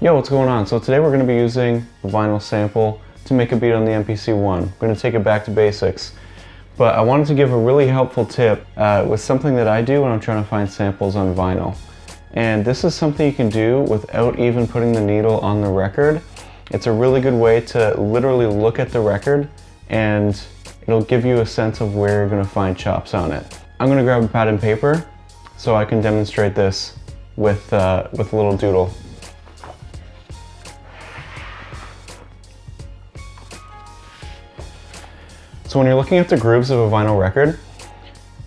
Yo, what's going on? So today we're going to be using a vinyl sample to make a beat on the MPC One. We're going to take it back to basics. But I wanted to give a really helpful tip with something that I do when I'm trying to find samples on vinyl. And this is something you can do without even putting the needle on the record. It's a really good way to literally look at the record and it'll give you a sense of where you're going to find chops on it. I'm going to grab a pad and paper so I can demonstrate this with a little doodle. So when you're looking at the grooves of a vinyl record,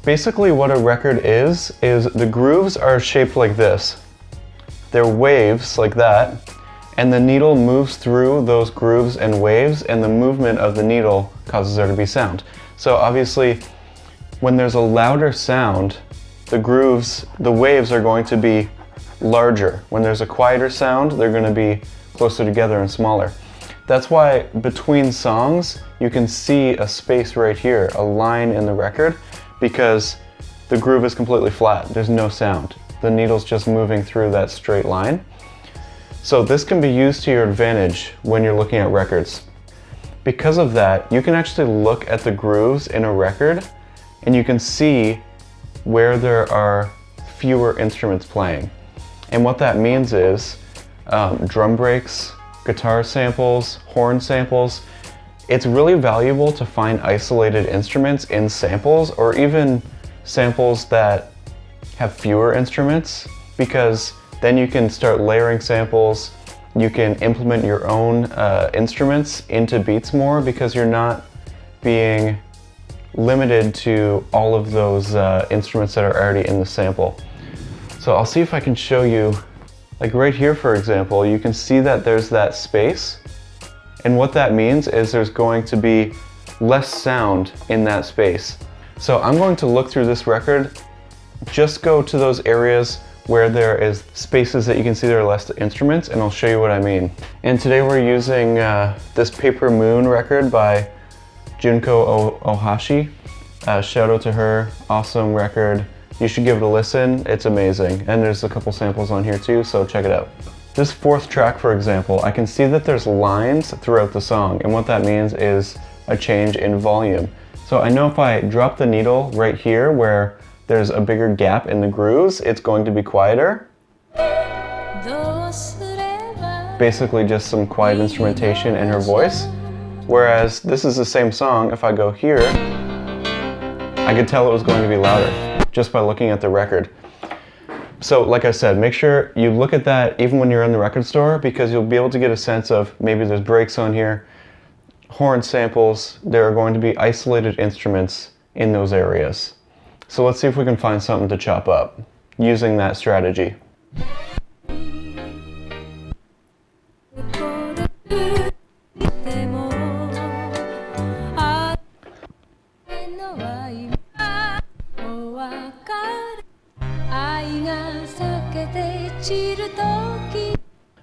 basically what a record is the grooves are shaped like this. They're waves like that, and the needle moves through those grooves and waves, and the movement of the needle causes there to be sound. So obviously, when there's a louder sound, the grooves, the waves are going to be larger. When there's a quieter sound, they're going to be closer together and smaller. That's why between songs, you can see a space right here, a line in the record, because the groove is completely flat. There's no sound. The needle's just moving through that straight line. So this can be used to your advantage when you're looking at records. Because of that, you can actually look at the grooves in a record and you can see where there are fewer instruments playing. And what that means is drum breaks, guitar samples, horn samples. It's really valuable to find isolated instruments in samples or even samples that have fewer instruments, because then you can start layering samples. You can implement your own instruments into beats more because you're not being limited to all of those instruments that are already in the sample. So I'll see if I can show you, like right here for example, you can see that there's that space. And what that means is there's going to be less sound in that space. So I'm going to look through this record, just go to those areas where there is spaces that you can see there are less instruments, and I'll show you what I mean. And today we're using this Paper Moon record by Junko Ohashi. Shout out to her, awesome record. You should give it a listen, it's amazing. And there's a couple samples on here too, so check it out. This fourth track, for example, I can see that there's lines throughout the song, and what that means is a change in volume. So I know if I drop the needle right here where there's a bigger gap in the grooves, it's going to be quieter. Basically just some quiet instrumentation in her voice. Whereas this is the same song, if I go here, I could tell it was going to be louder just by looking at the record. So like I said, make sure you look at that even when you're in the record store, because you'll be able to get a sense of maybe there's breaks on here, horn samples, there are going to be isolated instruments in those areas. So let's see if we can find something to chop up using that strategy.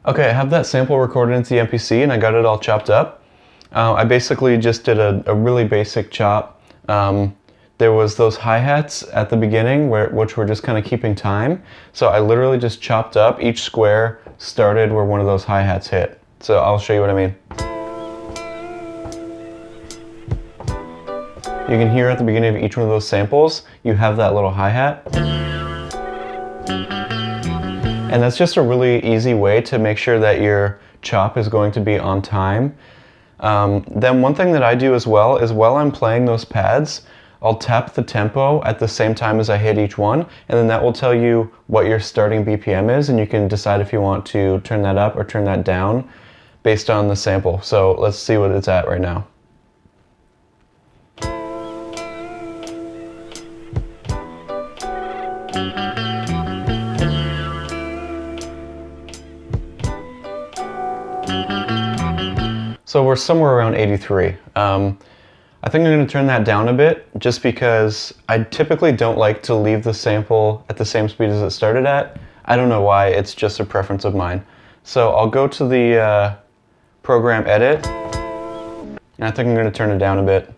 Okay, I have that sample recorded into the MPC and I got it all chopped up. I basically just did a really basic chop. There was those hi-hats at the beginning which were just kind of keeping time. So I literally just chopped up each square, started where one of those hi-hats hit. So I'll show you what I mean. You can hear at the beginning of each one of those samples, you have that little hi-hat. And that's just a really easy way to make sure that your chop is going to be on time. Then one thing that I do as well is while I'm playing those pads, I'll tap the tempo at the same time as I hit each one, and then that will tell you what your starting BPM is, and you can decide if you want to turn that up or turn that down based on the sample. So let's see what it's at right now. So we're somewhere around 83. I think I'm going to turn that down a bit just because I typically don't like to leave the sample at the same speed as it started at. I don't know why, it's just a preference of mine. So I'll go to the program edit, and I think I'm going to turn it down a bit.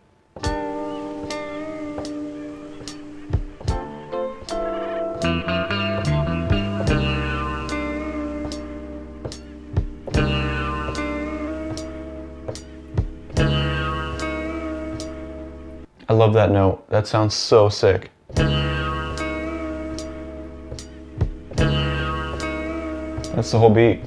love that note. That sounds so sick. That's the whole beat.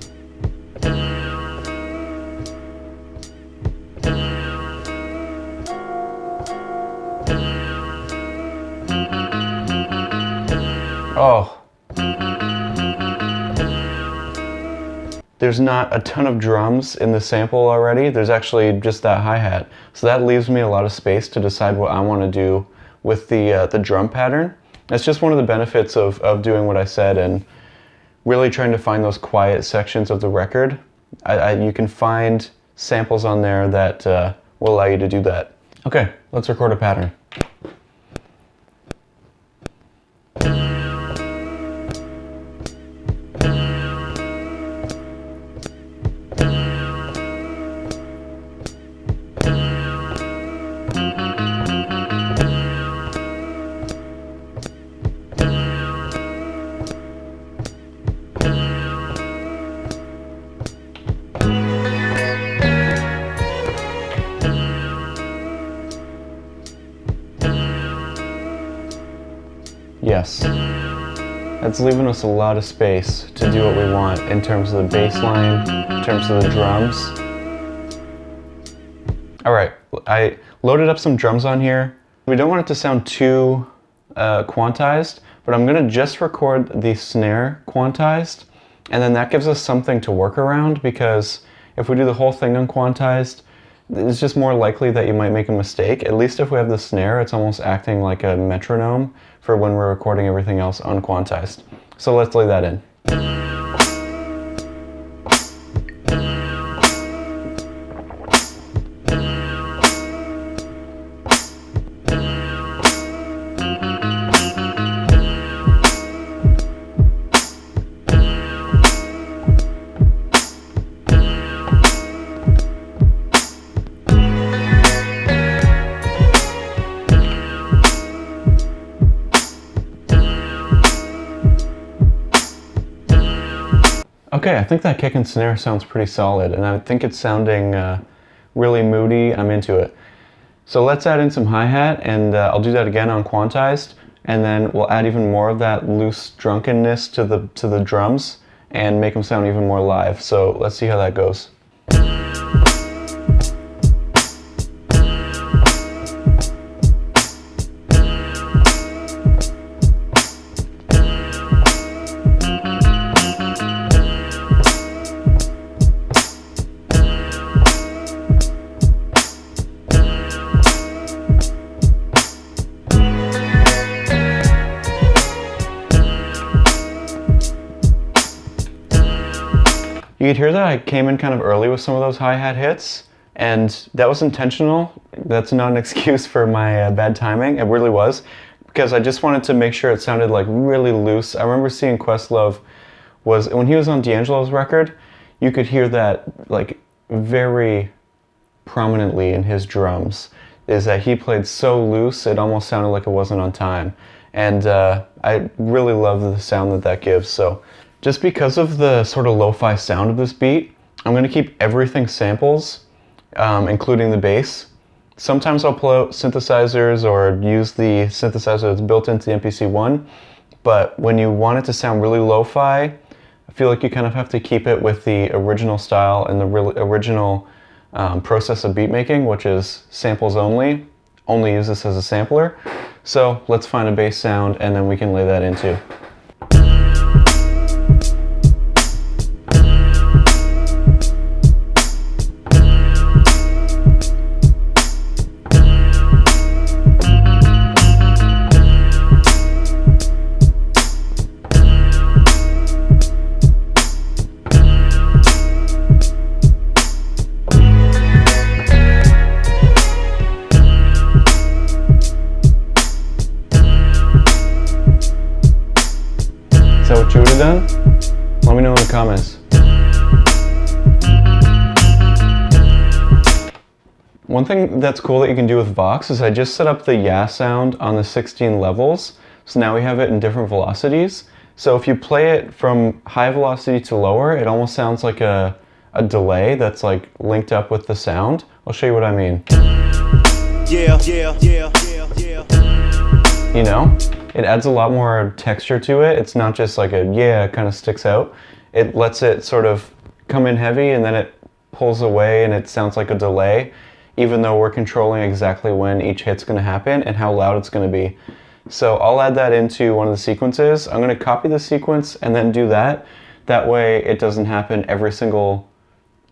Oh. There's not a ton of drums in the sample already. There's actually just that hi-hat. So that leaves me a lot of space to decide what I want to do with the drum pattern. That's just one of the benefits of doing what I said and really trying to find those quiet sections of the record. You can find samples on there that will allow you to do that. Okay, let's record a pattern. Yes, that's leaving us a lot of space to do what we want in terms of the bass line, in terms of the drums. All right, I loaded up some drums on here. We don't want it to sound too quantized, but I'm gonna just record the snare quantized, and then that gives us something to work around, because if we do the whole thing unquantized, it's just more likely that you might make a mistake. At least if we have the snare, it's almost acting like a metronome for when we're recording everything else unquantized. So let's lay that in. Okay, I think that kick and snare sounds pretty solid, and I think it's sounding really moody. I'm into it. So let's add in some hi-hat, and I'll do that again on quantized, and then we'll add even more of that loose drunkenness to the drums and make them sound even more live. So let's see how that goes. You could hear that I came in kind of early with some of those hi-hat hits, and that was intentional. That's not an excuse for my bad timing. It really was, because I just wanted to make sure it sounded like really loose. I remember seeing Questlove when he was on D'Angelo's record, you could hear that like very prominently in his drums, is that he played so loose it almost sounded like it wasn't on time. And I really love the sound that gives. So just because of the sort of lo-fi sound of this beat, I'm going to keep everything samples, including the bass. Sometimes I'll pull out synthesizers or use the synthesizer that's built into the MPC One, but when you want it to sound really lo-fi, I feel like you kind of have to keep it with the original style and the original process of beat making, which is samples only use this as a sampler. So let's find a bass sound and then we can lay that into. Is that what you would have done? Let me know in the comments. One thing that's cool that you can do with Vox is I just set up the yeah sound on the 16 levels. So now we have it in different velocities. So if you play it from high velocity to lower, it almost sounds like a delay that's like linked up with the sound. I'll show you what I mean. Yeah. you know? It adds a lot more texture to it. It's not just like a, yeah, it kind of sticks out. It lets it sort of come in heavy and then it pulls away and it sounds like a delay, even though we're controlling exactly when each hit's gonna happen and how loud it's gonna be. So I'll add that into one of the sequences. I'm gonna copy the sequence and then do that. That way it doesn't happen every single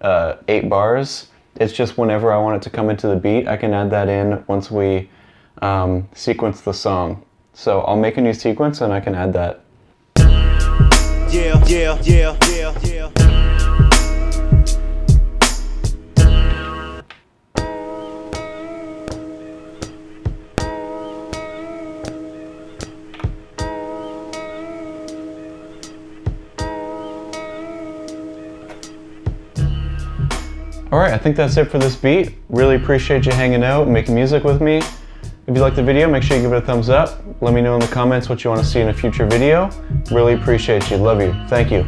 8 bars. It's just whenever I want it to come into the beat, I can add that in once we sequence the song. So I'll make a new sequence and I can add that. Yeah, yeah, yeah, yeah, yeah. Alright, I think that's it for this beat. Really appreciate you hanging out and making music with me. If you liked the video, make sure you give it a thumbs up. Let me know in the comments what you want to see in a future video. Really appreciate you. Love you. Thank you.